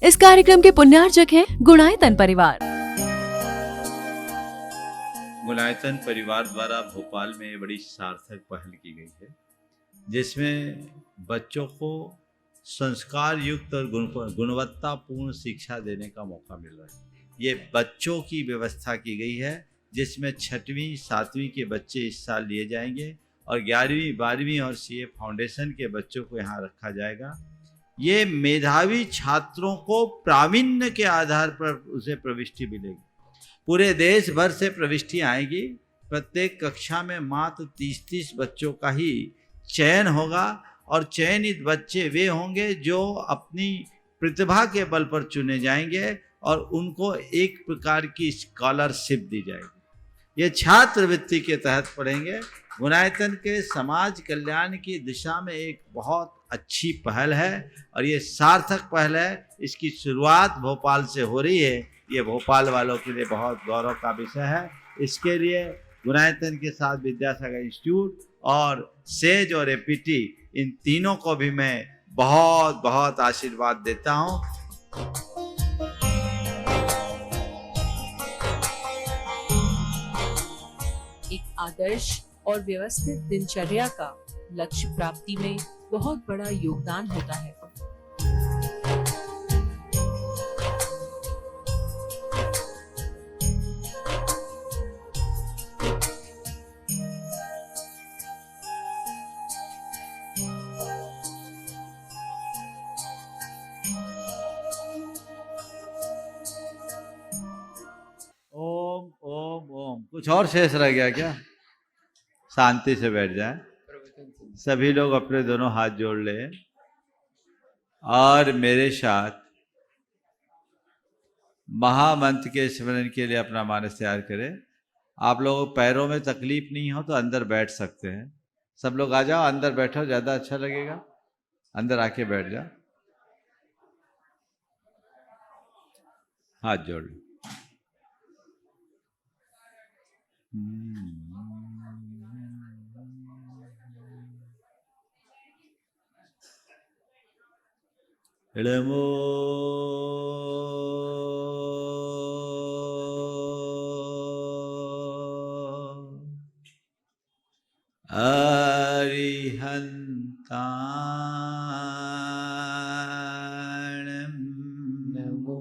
इस कार्यक्रम के पुण्यार्चक हैं गुणायतन परिवार। गुणायतन परिवार द्वारा भोपाल में बड़ी सार्थक पहल की गई है, जिसमें बच्चों को संस्कार युक्त और गुणवत्तापूर्ण शिक्षा देने का मौका मिल रहा है। ये बच्चों की व्यवस्था की गई है, जिसमें 6वीं 7वीं के बच्चे इस साल लिए जाएंगे और 11वीं 12वीं और सीए फाउंडेशन के बच्चों को यहाँ रखा जाएगा। ये मेधावी छात्रों को प्रावीण्य के आधार पर उसे प्रविष्टि मिलेगी। पूरे देश भर से प्रविष्टियाँ आएगी। प्रत्येक कक्षा में मात्र 30-30 बच्चों का ही चयन होगा और चयनित बच्चे वे होंगे जो अपनी प्रतिभा के बल पर चुने जाएंगे और उनको एक प्रकार की स्कॉलरशिप दी जाएगी। ये छात्रवृत्ति के तहत पढ़ेंगे। गुणायतन के समाज कल्याण की दिशा में एक बहुत अच्छी पहल है और ये सार्थक पहल है। इसकी शुरुआत भोपाल से हो रही है। ये भोपाल वालों के लिए बहुत गौरव का विषय है। इसके लिए गुणायतन के साथ विद्यासागर इंस्टीट्यूट और सेज और एपीटी, इन तीनों को भी मैं बहुत बहुत आशीर्वाद देता हूँ। एक आदर्श और व्यवस्थित दिनचर्या का लक्ष्य प्राप्ति में बहुत बड़ा योगदान होता है। ओम ओम ओम। कुछ और शेष रह गया क्या? शांति से बैठ जाए। सभी लोग अपने दोनों हाथ जोड़ लें और मेरे साथ महामंत्र के स्मरण के लिए अपना मानस तैयार करें। आप लोगों को पैरों में तकलीफ नहीं हो तो अंदर बैठ सकते हैं। सब लोग आ जाओ, अंदर बैठो, ज़्यादा अच्छा लगेगा। अंदर आके बैठ जाओ, हाथ जोड़ लो। इड़मो अरिहंताणं नमो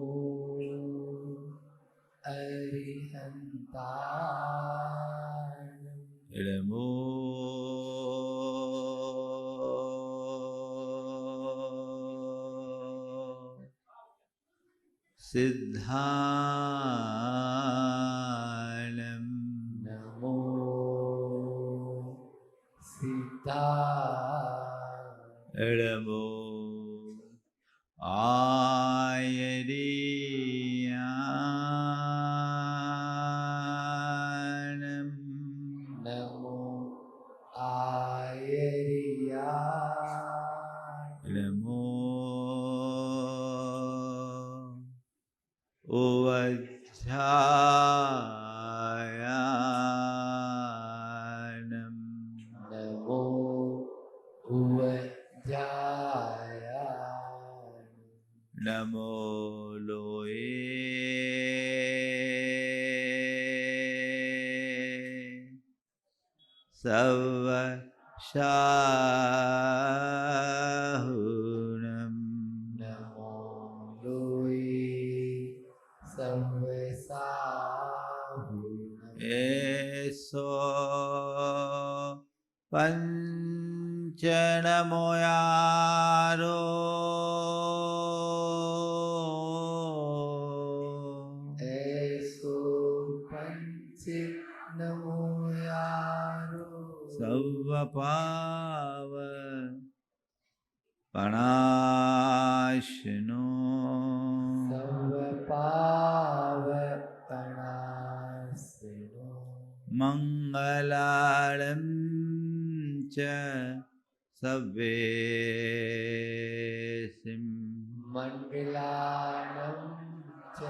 अरिहंताणं इड़मो सिद्धाणं नमो सिद्धाणं इड़मो आयरियाणं नमो आयरियाणं इड़मो उवज्झायाणं नमो उवज्जायाणं नमो लोये सवशाहुणं नमो लोये सर्वसाहुणं एषो पंचनमोयारो ऐसो पंच नमो यारो सर्वपाव पणाशनो सर्वपावपणासिनो मंगलालं च सव्येसिं मंगलानं च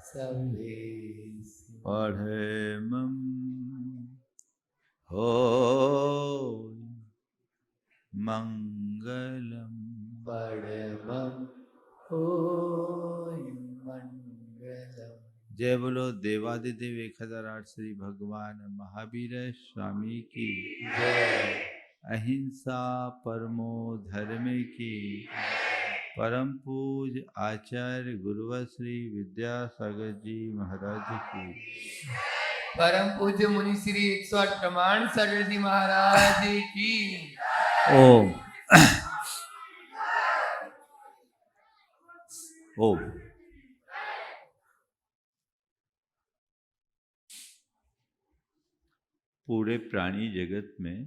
सभेसि पठेमं हो मंगलम् परमं ओम मंगलम। जय बोलो देवादिदेव 1008 श्री भगवान महावीर स्वामी की जय। अहिंसा परमो धर्मे की परम पूज आचार्य गुरुवर श्री विद्यासागर जी महाराज की परम पूज्य मुनि श्री 108 प्रमाण सागर जी महाराज की ओम ओम। पूरे प्राणी जगत में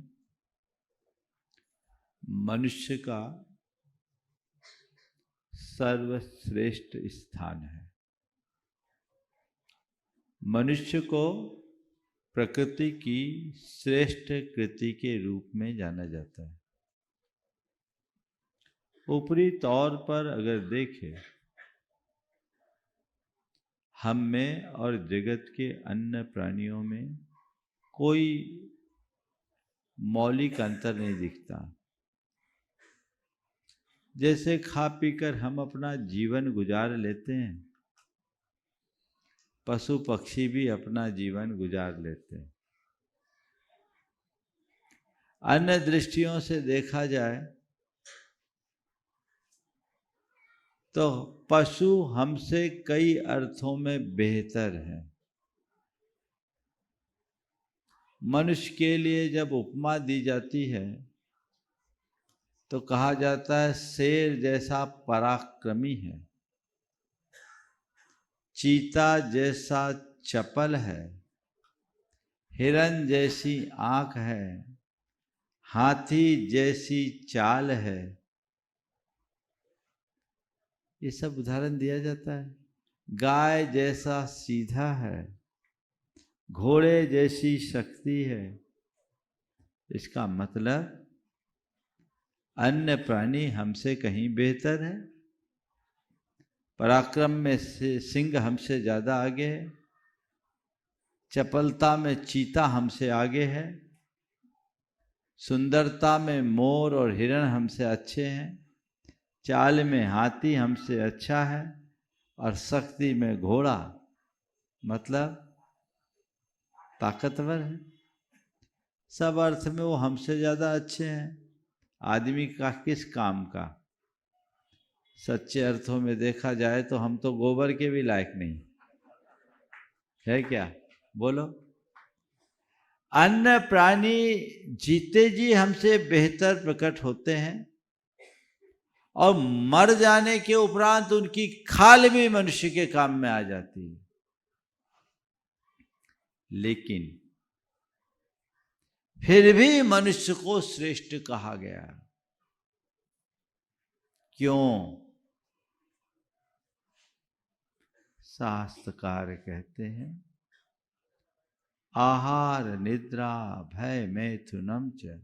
मनुष्य का सर्वश्रेष्ठ स्थान है। मनुष्य को प्रकृति की श्रेष्ठ कृति के रूप में जाना जाता है। ऊपरी तौर पर अगर देखें, हम में और जगत के अन्य प्राणियों में कोई मौलिक अंतर नहीं दिखता। जैसे खा पीकर हम अपना जीवन गुजार लेते हैं, पशु पक्षी भी अपना जीवन गुजार लेते हैं। अन्य दृष्टियों से देखा जाए तो पशु हमसे कई अर्थों में बेहतर है। मनुष्य के लिए जब उपमा दी जाती है तो कहा जाता है शेर जैसा पराक्रमी है, चीता जैसा चपल है, हिरन जैसी आंख है, हाथी जैसी चाल है। ये सब उदाहरण दिया जाता है। गाय जैसा सीधा है, घोड़े जैसी शक्ति है। इसका मतलब अन्य प्राणी हमसे कहीं बेहतर है। पराक्रम में से सिंह हमसे ज़्यादा आगे है, चपलता में चीता हमसे आगे है, सुंदरता में मोर और हिरण हमसे अच्छे हैं, चाल में हाथी हमसे अच्छा है और शक्ति में घोड़ा मतलब ताकतवर है। सब अर्थ में वो हमसे ज़्यादा अच्छे हैं। आदमी का किस काम का? सच्चे अर्थों में देखा जाए तो हम तो गोबर के भी लायक नहीं है। क्या बोलो? अन्य प्राणी जीते जी हमसे बेहतर प्रकट होते हैं और मर जाने के उपरांत उनकी खाल भी मनुष्य के काम में आ जाती है। लेकिन फिर भी मनुष्य को श्रेष्ठ कहा गया। क्यों? शास्त्रकार कहते हैं आहार निद्रा भय मैथुनम च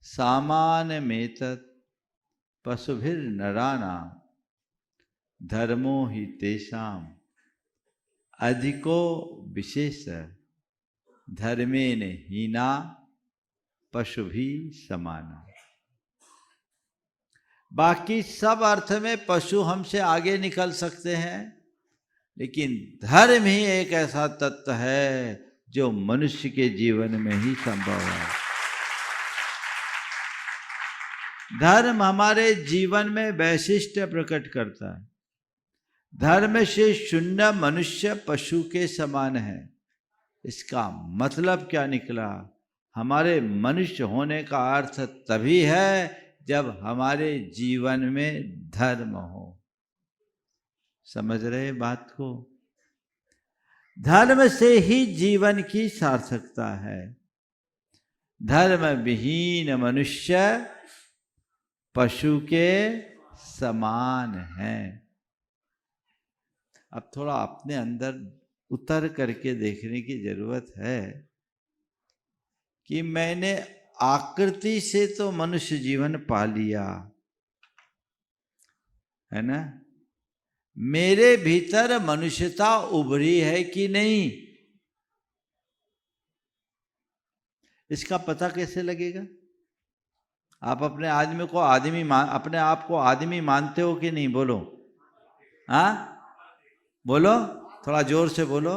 सामान्य मेतत् पशुभिर नराणाम धर्मो हि तेषाम अधिको विशेष धर्मेन हीना पशुभि समाना। बाकी सब अर्थ में पशु हमसे आगे निकल सकते हैं, लेकिन धर्म ही एक ऐसा तत्व है जो मनुष्य के जीवन में ही संभव है। धर्म हमारे जीवन में वैशिष्ट्य प्रकट करता है। धर्म से शून्य मनुष्य पशु के समान है। इसका मतलब क्या निकला? हमारे मनुष्य होने का अर्थ तभी है जब हमारे जीवन में धर्म हो। समझ रहे बात को? धर्म से ही जीवन की सार्थकता है। धर्म विहीन मनुष्य पशु के समान है। अब थोड़ा अपने अंदर उतर करके देखने की जरूरत है कि मैंने आकृति से तो मनुष्य जीवन पा लिया है ना, मेरे भीतर मनुष्यता उभरी है कि नहीं, इसका पता कैसे लगेगा? आप अपने आदमी को अपने आप को आदमी मानते हो कि नहीं? बोलो। हाँ, बोलो, थोड़ा जोर से बोलो।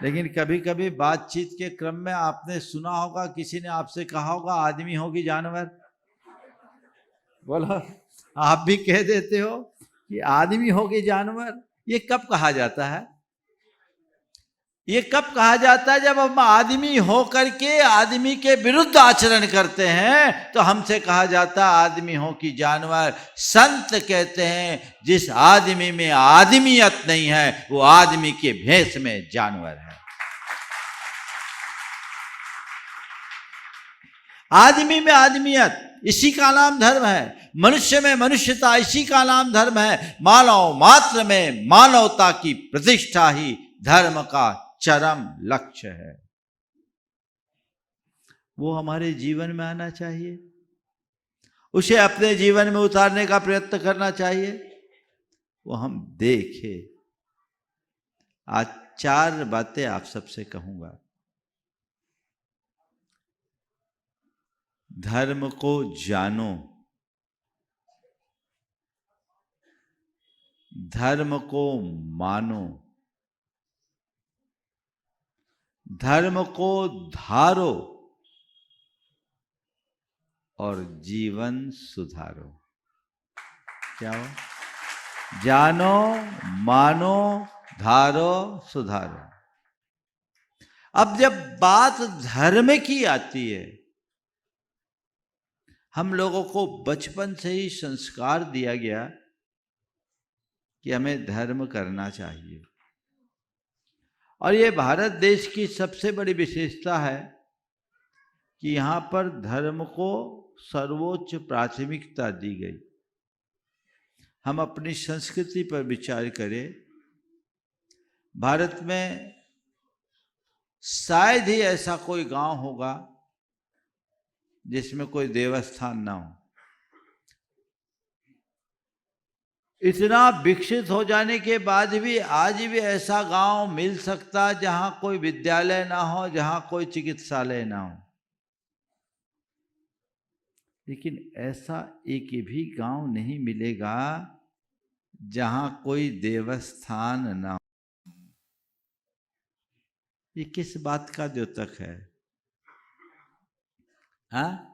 लेकिन कभी कभी बातचीत के क्रम में आपने सुना होगा, किसी ने आपसे कहा होगा आदमी हो कि जानवर? बोलो, आप भी कह देते हो कि आदमी हो कि जानवर। ये कब कहा जाता है? ये कब कहा जाता है? जब हम आदमी हो करके आदमी के विरुद्ध आचरण करते हैं तो हमसे कहा जाता है आदमी हो कि जानवर। संत कहते हैं जिस आदमी में आदमियत नहीं है वो आदमी के भेष में जानवर है। आदमी में आदमियत, इसी का नाम धर्म है। मनुष्य में मनुष्यता, इसी का नाम धर्म है। मानव मात्र में मानवता की प्रतिष्ठा ही धर्म का चरम लक्ष्य है। वो हमारे जीवन में आना चाहिए, उसे अपने जीवन में उतारने का प्रयत्न करना चाहिए। वो हम देखे। आज 4 बातें आप सबसे कहूंगा। धर्म को जानो, धर्म को मानो, धर्म को धारो और जीवन सुधारो। क्या हो? जानो, मानो, धारो, सुधारो। अब जब बात धर्म की आती है, हम लोगों को बचपन से ही संस्कार दिया गया कि हमें धर्म करना चाहिए। और ये भारत देश की सबसे बड़ी विशेषता है कि यहाँ पर धर्म को सर्वोच्च प्राथमिकता दी गई। हम अपनी संस्कृति पर विचार करें, भारत में शायद ही ऐसा कोई गांव होगा जिसमें कोई देवस्थान ना हो। इतना विकसित हो जाने के बाद भी आज भी ऐसा गांव मिल सकता जहां कोई विद्यालय ना हो, जहां कोई चिकित्सालय ना हो। लेकिन ऐसा एक भी गांव नहीं मिलेगा जहां कोई देवस्थान ना हो। ये किस बात का द्योतक है? हाँ?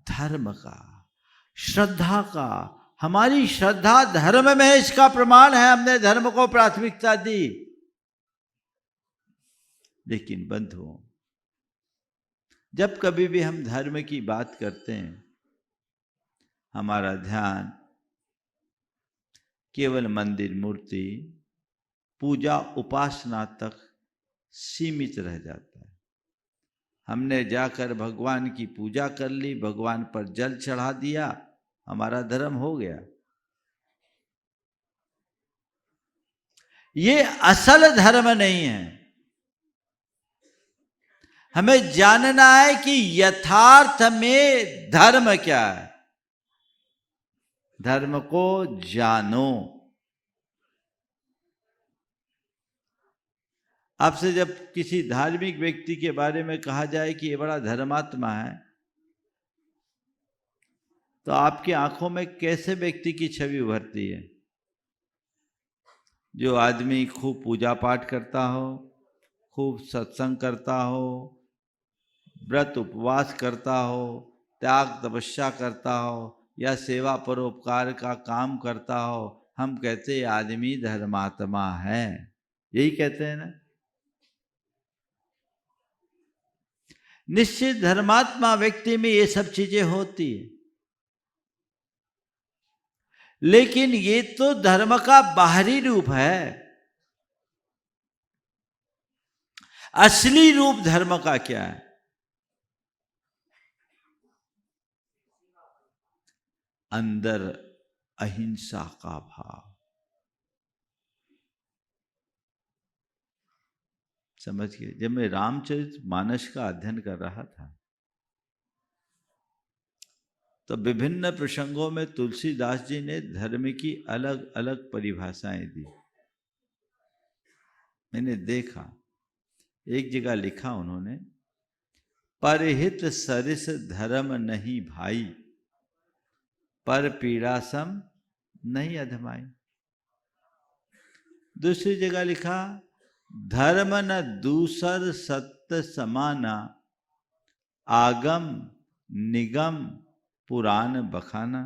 धर्म का, श्रद्धा का। हमारी श्रद्धा धर्म में है, इसका प्रमाण है हमने धर्म को प्राथमिकता दी। लेकिन बंधुओं, जब कभी भी हम धर्म की बात करते हैं, हमारा ध्यान केवल मंदिर, मूर्ति, पूजा, उपासना तक सीमित रह जाता है। हमने जाकर भगवान की पूजा कर ली, भगवान पर जल चढ़ा दिया, हमारा धर्म हो गया। ये असल धर्म नहीं है। हमें जानना है कि यथार्थ में धर्म क्या है। धर्म को जानो। आपसे जब किसी धार्मिक व्यक्ति के बारे में कहा जाए कि ये बड़ा धर्मात्मा है, तो आपकी आंखों में कैसे व्यक्ति की छवि उभरती है? जो आदमी खूब पूजा पाठ करता हो, खूब सत्संग करता हो, व्रत उपवास करता हो, त्याग तपस्या करता हो, या सेवा परोपकार का काम करता हो, हम कहते हैं आदमी धर्मात्मा है। यही कहते हैं ना। निश्चित धर्मात्मा व्यक्ति में ये सब चीजें होती है, लेकिन ये तो धर्म का बाहरी रूप है। असली रूप धर्म का क्या है? अंदर अहिंसा का भाव। समझ गए? जब मैं रामचरितमानस का अध्ययन कर रहा था तो विभिन्न प्रसंगों में तुलसीदास जी ने धर्म की अलग अलग परिभाषाएं दी। मैंने देखा, एक जगह लिखा उन्होंने, परहित सरिस धर्म नहीं भाई, पर पीड़ा सम नहीं अधमाई। दूसरी जगह लिखा, धर्म न दूसर सत्य समाना, आगम निगम पुराण बखाना।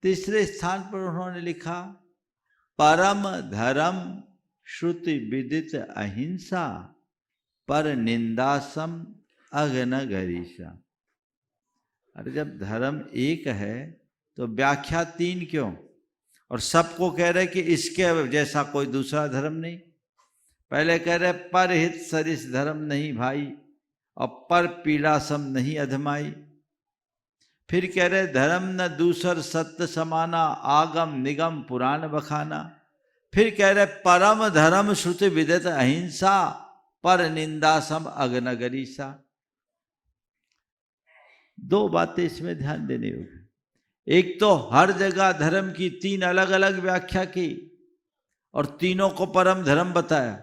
तीसरे स्थान पर उन्होंने लिखा, परम धर्म श्रुति विदित अहिंसा, पर निंदासम अघन गरीसा। अरे जब धर्म एक है तो व्याख्या तीन क्यों? और सबको कह रहे कि इसके जैसा कोई दूसरा धर्म नहीं। पहले कह रहे परहित सरिस धर्म नहीं भाई, और पर पीड़ा सम नहीं अधमाई। फिर कह रहे धर्म न दूसर सत्य समाना, आगम निगम पुराण बखाना। फिर कह रहे परम धर्म श्रुति विदित अहिंसा, पर निंदा सम अघन गरीसा। दो बातें इसमें ध्यान देने होगी। एक तो हर जगह धर्म की तीन अलग अलग व्याख्या की और तीनों को परम धर्म बताया।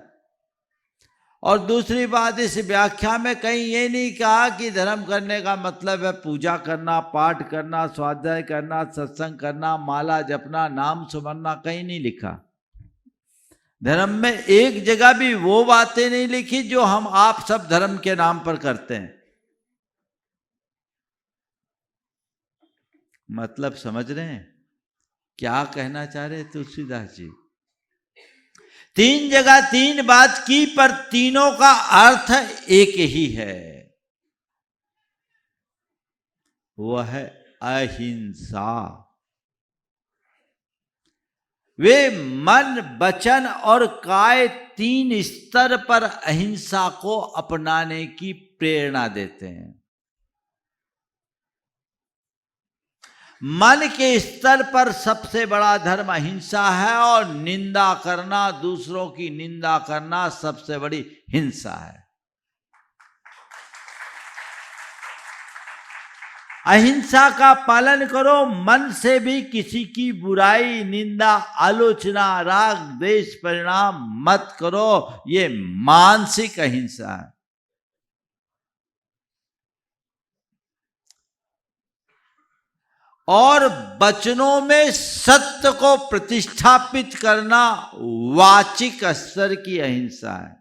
और दूसरी बात, इस व्याख्या में कहीं ये नहीं कहा कि धर्म करने का मतलब है पूजा करना, पाठ करना, स्वाध्याय करना, सत्संग करना, माला जपना, नाम सुमरना, कहीं नहीं लिखा। धर्म में एक जगह भी वो बातें नहीं लिखी जो हम आप सब धर्म के नाम पर करते हैं। मतलब समझ रहे हैं क्या कहना चाह रहे तुलसीदास जी? तीन जगह तीन बात की, पर तीनों का अर्थ एक ही है, वह है अहिंसा। वे मन वचन और काय तीन स्तर पर अहिंसा को अपनाने की प्रेरणा देते हैं। मन के स्तर पर सबसे बड़ा धर्म अहिंसा है, और निंदा करना, दूसरों की निंदा करना सबसे बड़ी हिंसा है। अहिंसा का पालन करो, मन से भी किसी की बुराई, निंदा, आलोचना, राग द्वेष परिणाम मत करो। ये मानसिक अहिंसा है। और वचनों में सत्य को प्रतिष्ठापित करना वाचिक स्तर की अहिंसा है।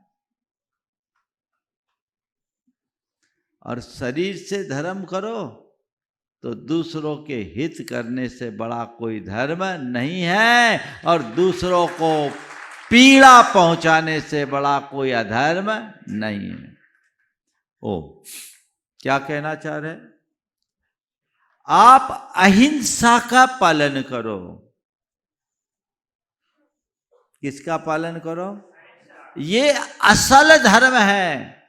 और शरीर से धर्म करो तो दूसरों के हित करने से बड़ा कोई धर्म नहीं है, और दूसरों को पीड़ा पहुंचाने से बड़ा कोई अधर्म नहीं है। ओ, क्या कहना चाह रहे हैं? आप अहिंसा का पालन करो। किसका पालन करो? ये असल धर्म है।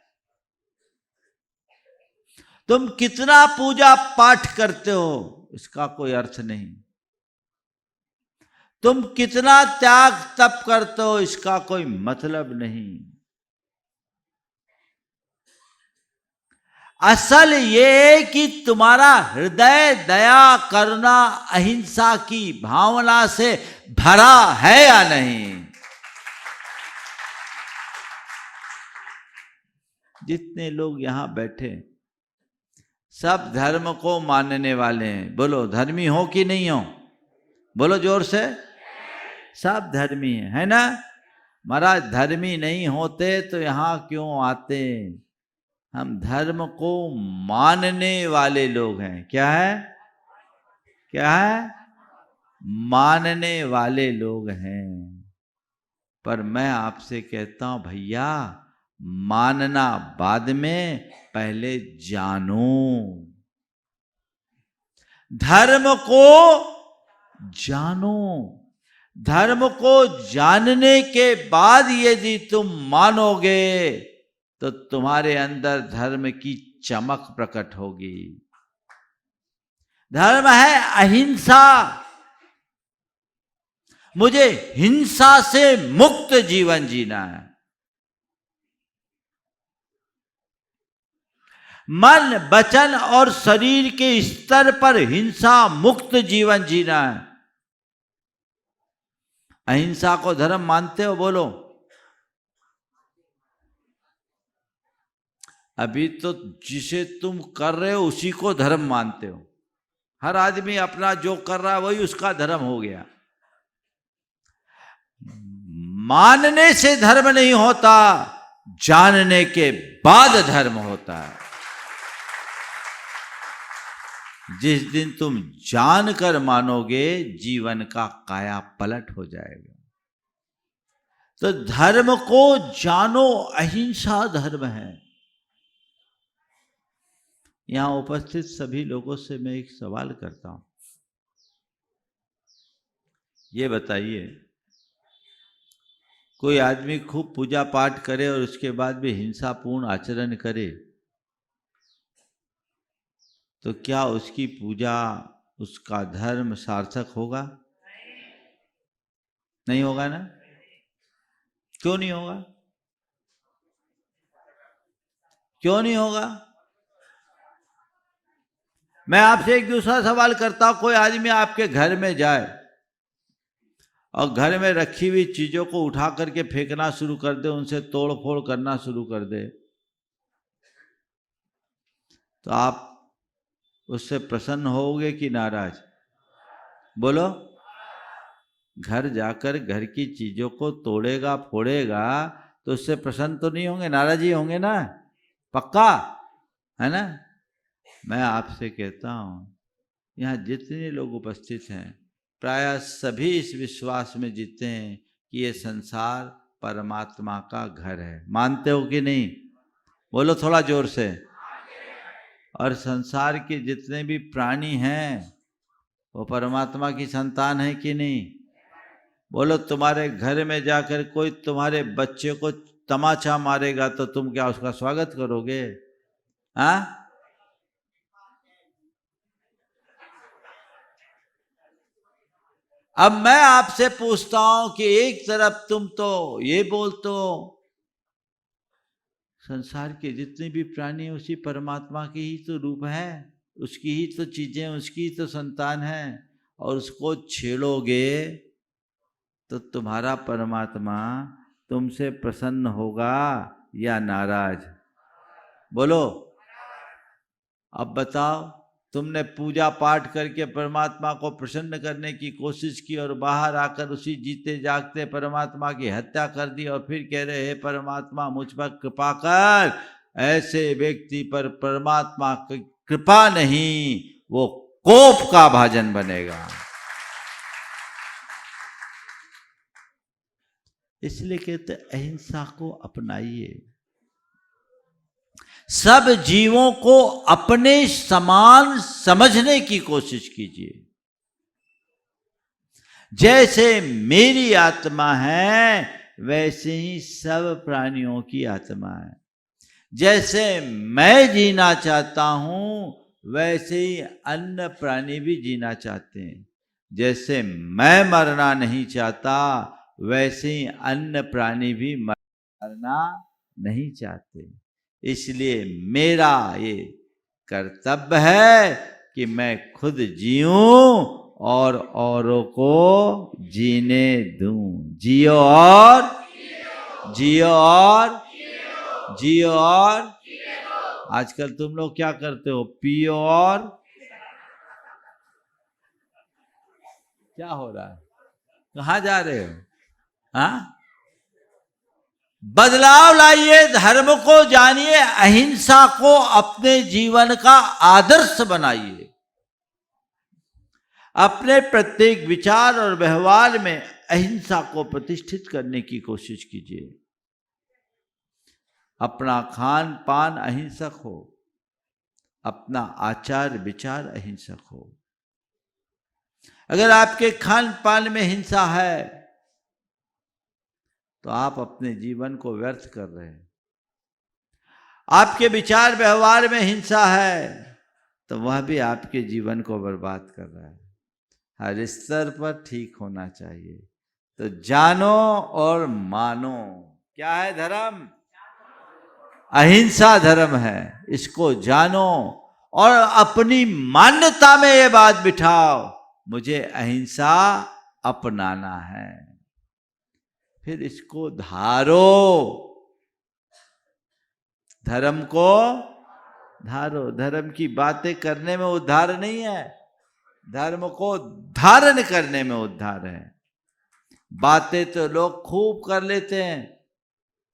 तुम कितना पूजा पाठ करते हो इसका कोई अर्थ नहीं। तुम कितना त्याग तप करते हो इसका कोई मतलब नहीं। असल ये कि तुम्हारा हृदय दया, करुणा, अहिंसा की भावना से भरा है या नहीं। जितने लोग यहां बैठे सब धर्म को मानने वाले हैं। बोलो धर्मी हो कि नहीं हो? बोलो जोर से। सब धर्मी है ना? महाराज धर्मी नहीं होते तो यहां क्यों आते? हम धर्म को मानने वाले लोग हैं। क्या है? क्या है? मानने वाले लोग हैं। पर मैं आपसे कहता हूं भैया, मानना बाद में, पहले जानो। धर्म को जानो। धर्म को जानने के बाद यदि तुम मानोगे तो तुम्हारे अंदर धर्म की चमक प्रकट होगी। धर्म है अहिंसा। मुझे हिंसा से मुक्त जीवन जीना है। मन, वचन और शरीर के स्तर पर हिंसा मुक्त जीवन जीना है। अहिंसा को धर्म मानते हो? बोलो। अभी तो जिसे तुम कर रहे हो उसी को धर्म मानते हो। हर आदमी अपना जो कर रहा है वही उसका धर्म हो गया। मानने से धर्म नहीं होता, जानने के बाद धर्म होता है। जिस दिन तुम जानकर मानोगे जीवन का काया पलट हो जाएगा। तो धर्म को जानो, अहिंसा धर्म है। यहां उपस्थित सभी लोगों से मैं एक सवाल करता हूं, ये बताइए, कोई आदमी खूब पूजा पाठ करे और उसके बाद भी हिंसापूर्ण आचरण करे तो क्या उसकी पूजा, उसका धर्म सार्थक होगा? नहीं होगा ना? क्यों नहीं होगा? क्यों नहीं होगा? मैं आपसे एक दूसरा सवाल करता हूं, कोई आदमी आपके घर में जाए और घर में रखी हुई चीजों को उठा करके फेंकना शुरू कर दे, उनसे तोड़ फोड़ करना शुरू कर दे, तो आप उससे प्रसन्न होगे कि नाराज? बोलो। घर जाकर घर की चीजों को तोड़ेगा फोड़ेगा तो उससे प्रसन्न तो नहीं होंगे, नाराज ही होंगे ना? पक्का है ना? मैं आपसे कहता हूं, यहाँ जितने लोग उपस्थित हैं प्राय सभी इस विश्वास में जीते हैं कि ये संसार परमात्मा का घर है। मानते हो कि नहीं? बोलो थोड़ा जोर से। और संसार के जितने भी प्राणी हैं वो परमात्मा की संतान है कि नहीं? बोलो। तुम्हारे घर में जाकर कोई तुम्हारे बच्चे को तमाचा मारेगा तो तुम क्या उसका स्वागत करोगे? हाँ? अब मैं आपसे पूछता हूं कि एक तरफ तुम तो ये बोलते हो संसार के जितने भी प्राणी हैं उसी परमात्मा के ही तो रूप है, उसकी ही तो चीजें, उसकी ही तो संतान है, और उसको छेड़ोगे तो तुम्हारा परमात्मा तुमसे प्रसन्न होगा या नाराज? बोलो। अब बताओ, तुमने पूजा पाठ करके परमात्मा को प्रसन्न करने की कोशिश की और बाहर आकर उसी जीते जागते परमात्मा की हत्या कर दी और फिर कह रहे हैं परमात्मा मुझ पर कृपा कर। ऐसे व्यक्ति पर परमात्मा की कृपा नहीं, वो कोप का भाजन बनेगा। इसलिए कहते अहिंसा को अपनाइए। सब जीवों को अपने समान समझने की कोशिश कीजिए। जैसे मेरी आत्मा है वैसे ही सब प्राणियों की आत्मा है। जैसे मैं जीना चाहता हूं वैसे ही अन्य प्राणी भी जीना चाहते हैं। जैसे मैं मरना नहीं चाहता वैसे ही अन्य प्राणी भी मरना नहीं चाहते। इसलिए मेरा ये कर्तव्य है कि मैं खुद जीऊं और औरों को जीने दूं। जियो और जियो और जियो और। आजकल तुम लोग क्या करते हो? पियो और क्या हो रहा है? कहाँ जा रहे हो? हाँ, बदलाव लाइए, धर्म को जानिए, अहिंसा को अपने जीवन का आदर्श बनाइए। अपने प्रत्येक विचार और व्यवहार में अहिंसा को प्रतिष्ठित करने की कोशिश कीजिए। अपना खान पान अहिंसक हो, अपना आचार विचार अहिंसक हो। अगर आपके खान पान में हिंसा है तो आप अपने जीवन को व्यर्थ कर रहे हैं। आपके विचार व्यवहार में हिंसा है तो वह भी आपके जीवन को बर्बाद कर रहा है। हर स्तर पर ठीक होना चाहिए। तो जानो और मानो। क्या है धर्म? अहिंसा धर्म है। इसको जानो और अपनी मान्यता में ये बात बिठाओ, मुझे अहिंसा अपनाना है। फिर इसको धारो। धर्म को धारो। धर्म की बातें करने में उद्धार नहीं है, धर्म को धारण करने में उद्धार है। बातें तो लोग खूब कर लेते हैं,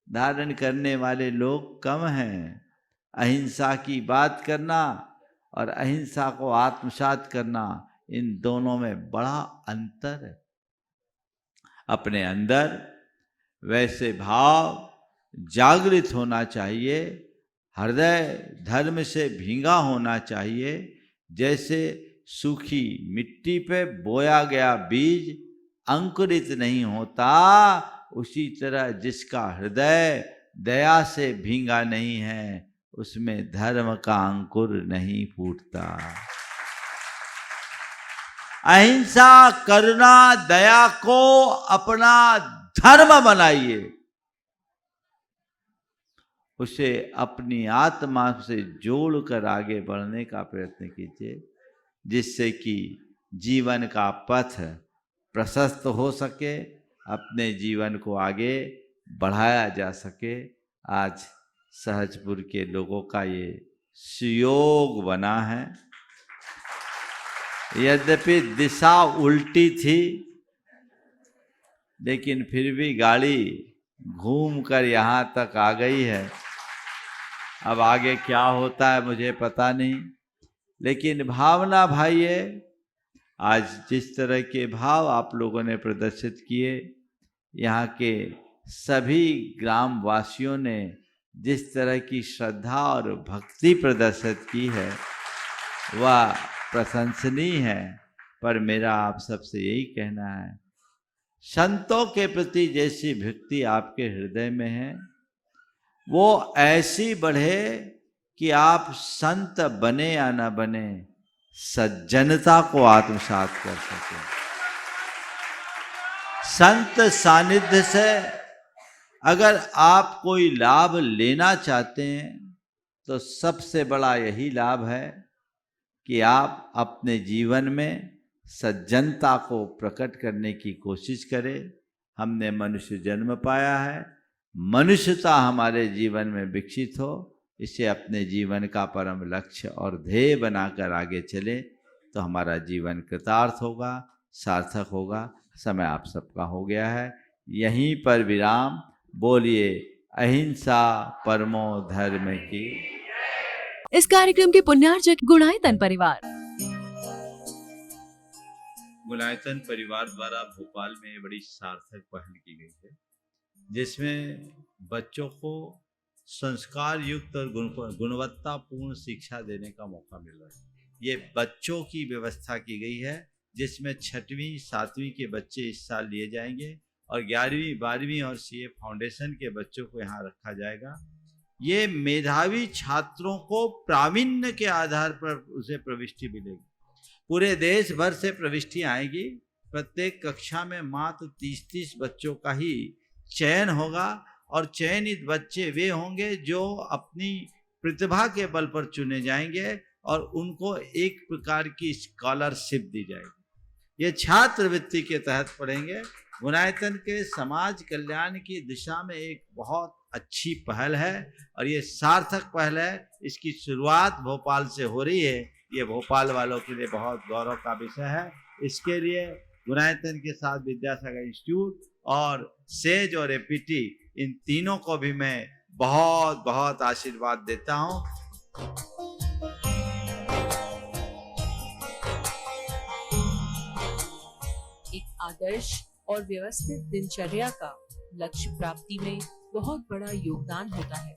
धारण करने वाले लोग कम हैं। अहिंसा की बात करना और अहिंसा को आत्मसात करना, इन दोनों में बड़ा अंतर है। अपने अंदर वैसे भाव जागृत होना चाहिए, हृदय धर्म से भींगा होना चाहिए। जैसे सूखी मिट्टी पे बोया गया बीज अंकुरित नहीं होता, उसी तरह जिसका हृदय दया से भींगा नहीं है, उसमें धर्म का अंकुर नहीं फूटता। अहिंसा, करुणा, दया को अपना धर्म बनाइए, उसे अपनी आत्मा से जोड़कर आगे बढ़ने का प्रयत्न कीजिए, जिससे कि जीवन का पथ प्रशस्त हो सके, अपने जीवन को आगे बढ़ाया जा सके। आज सहजपुर के लोगों का ये सुयोग बना है। यद्यपि दिशा उल्टी थी, लेकिन फिर भी गाड़ी घूमकर यहाँ तक आ गई है। अब आगे क्या होता है मुझे पता नहीं, लेकिन भावना भाई है। आज जिस तरह के भाव आप लोगों ने प्रदर्शित किए, यहाँ के सभी ग्रामवासियों ने जिस तरह की श्रद्धा और भक्ति प्रदर्शित की है, वह प्रशंसनीय है। पर मेरा आप सबसे यही कहना है, संतों के प्रति जैसी भक्ति आपके हृदय में है, वो ऐसी बढ़े कि आप संत बने या न बने, सज्जनता को आत्मसात कर सके। संत सानिध्य से अगर आप कोई लाभ लेना चाहते हैं, तो सबसे बड़ा यही लाभ है कि आप अपने जीवन में सज्जनता को प्रकट करने की कोशिश करें। हमने मनुष्य जन्म पाया है, मनुष्यता हमारे जीवन में विकसित हो, इसे अपने जीवन का परम लक्ष्य और ध्येय बनाकर आगे चले, तो हमारा जीवन कृतार्थ होगा, सार्थक होगा। समय आप सबका हो गया है, यहीं पर विराम। बोलिए अहिंसा परमो धर्म की। इस कार्यक्रम के पुण्यार्जक गुणायतन परिवार। गुणायतन परिवार द्वारा भोपाल में बड़ी सार्थक पहल की गई है, जिसमें बच्चों को संस्कार युक्त और गुणवत्तापूर्ण शिक्षा देने का मौका मिल रहा है। ये बच्चों की व्यवस्था की गई है, जिसमें 6वीं 7वीं के बच्चे इस साल लिए जाएंगे और 11वीं 12वीं और सीए फाउंडेशन के बच्चों को यहाँ रखा जाएगा। ये मेधावी छात्रों को प्रावीण्य के आधार पर उसे प्रविष्टि मिलेगी। पूरे देश भर से प्रविष्टि आएगी। प्रत्येक कक्षा में मात्र 30-30 बच्चों का ही चयन होगा, और चयनित बच्चे वे होंगे जो अपनी प्रतिभा के बल पर चुने जाएंगे और उनको एक प्रकार की स्कॉलरशिप दी जाएगी। ये छात्रवृत्ति के तहत पढ़ेंगे। गुणायतन के समाज कल्याण की दिशा में एक बहुत अच्छी पहल है और ये सार्थक पहल है। इसकी शुरुआत भोपाल से हो रही है। ये भोपाल वालों के लिए बहुत गौरव का विषय है। इसके लिए गुणायतन के साथ विद्यासागर इंस्टीट्यूट और सेज और एपीटी, इन तीनों को भी मैं बहुत बहुत आशीर्वाद देता हूँ। एक आदर्श और व्यवस्थित दिनचर्या का लक्ष्य प्राप्ति में बहुत बड़ा योगदान होता है।